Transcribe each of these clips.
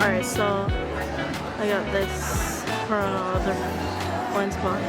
Alright, so I got this for the one's box.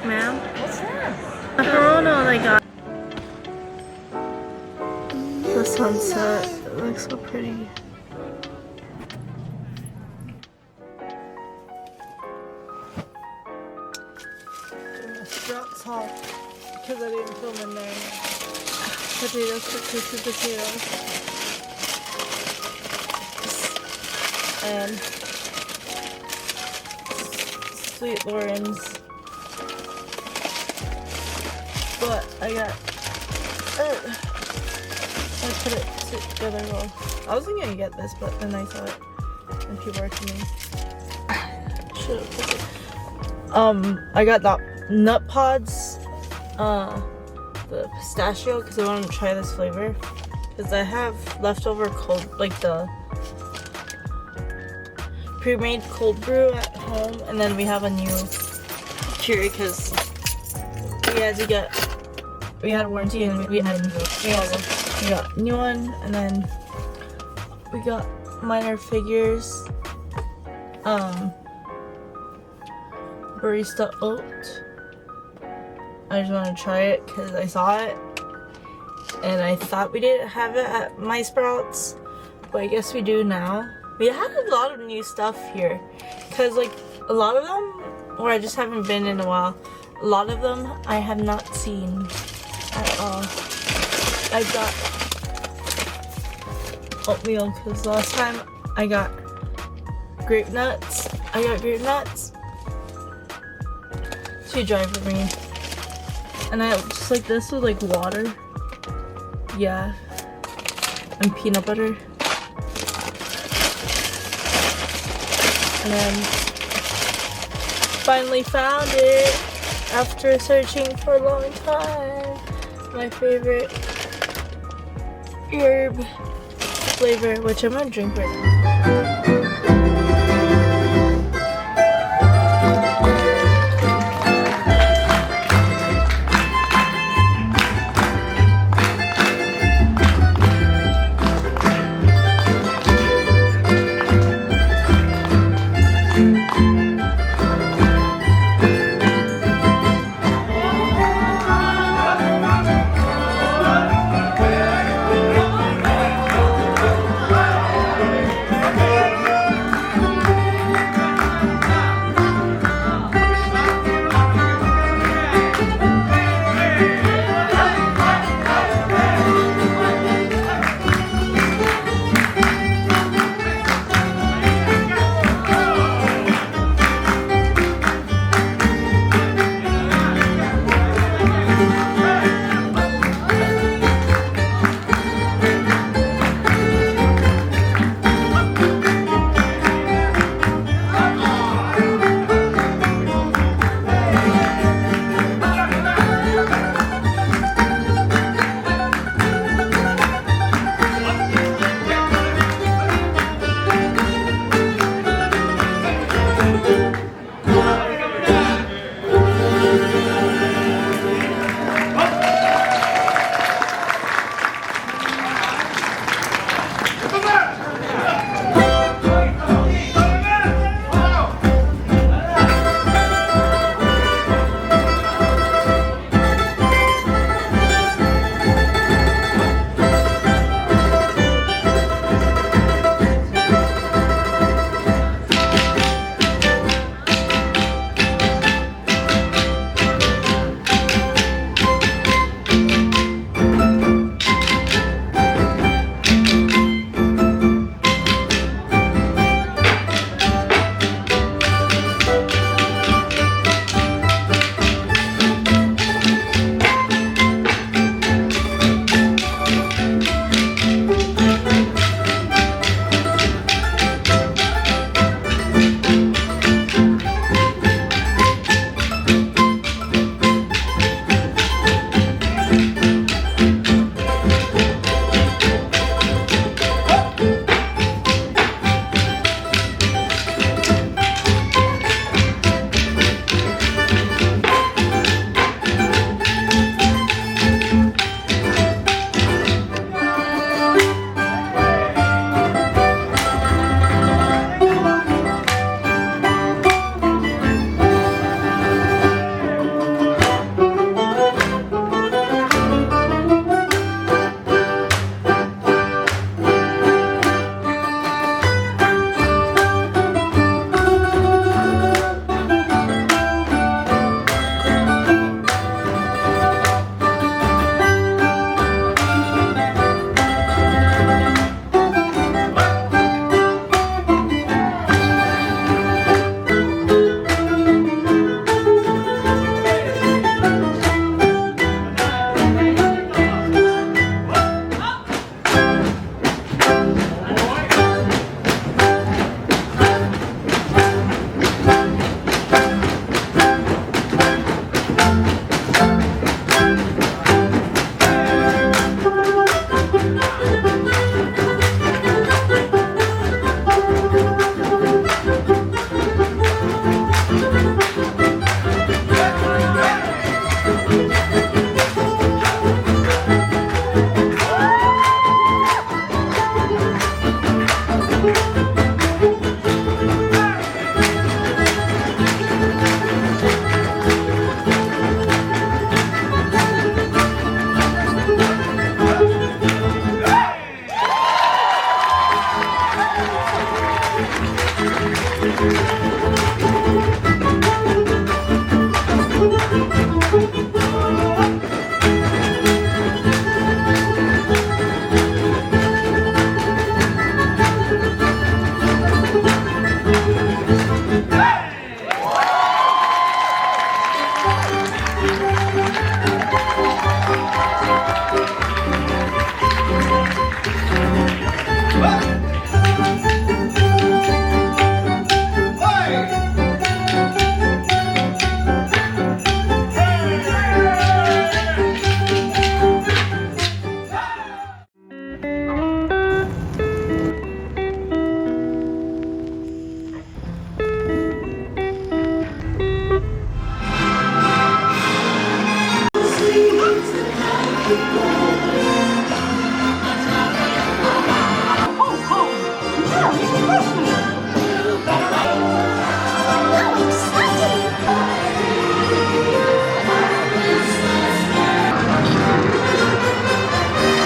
Ma'am? What's that? A Corona they got. The sunset, it looks so pretty. Sprouts hot because I didn't film in there. Potatoes for twisted potatoes. And Sweet Loren's. But I got I put it together well. I wasn't gonna get this, but then I saw it and people were coming. Should've put it. I got that nut pods, the pistachio, because I want to try this flavor. Because I have leftover cold, like the pre-made cold brew at home, and then we have a new Keurig because we had a warranty and we got a new one, and then we got minor figures, barista oat. I just want to try it because I saw it and I thought we didn't have it at My Sprouts, but I guess we do now. We had a lot of new stuff here because like a lot of them, or I just haven't been in a while, a lot of them I have not seen at all. I got oatmeal because last time I got grape nuts. Too dry for me. And I just like this with like water. Yeah. And peanut butter. And then finally found it after searching for a long time. My favorite herb flavor, which I'm gonna drink right now.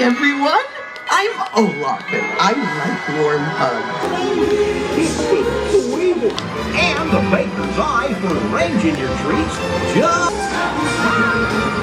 Everyone, I'm Olaf and I like warm hugs. And the baker's eye for arranging your treats just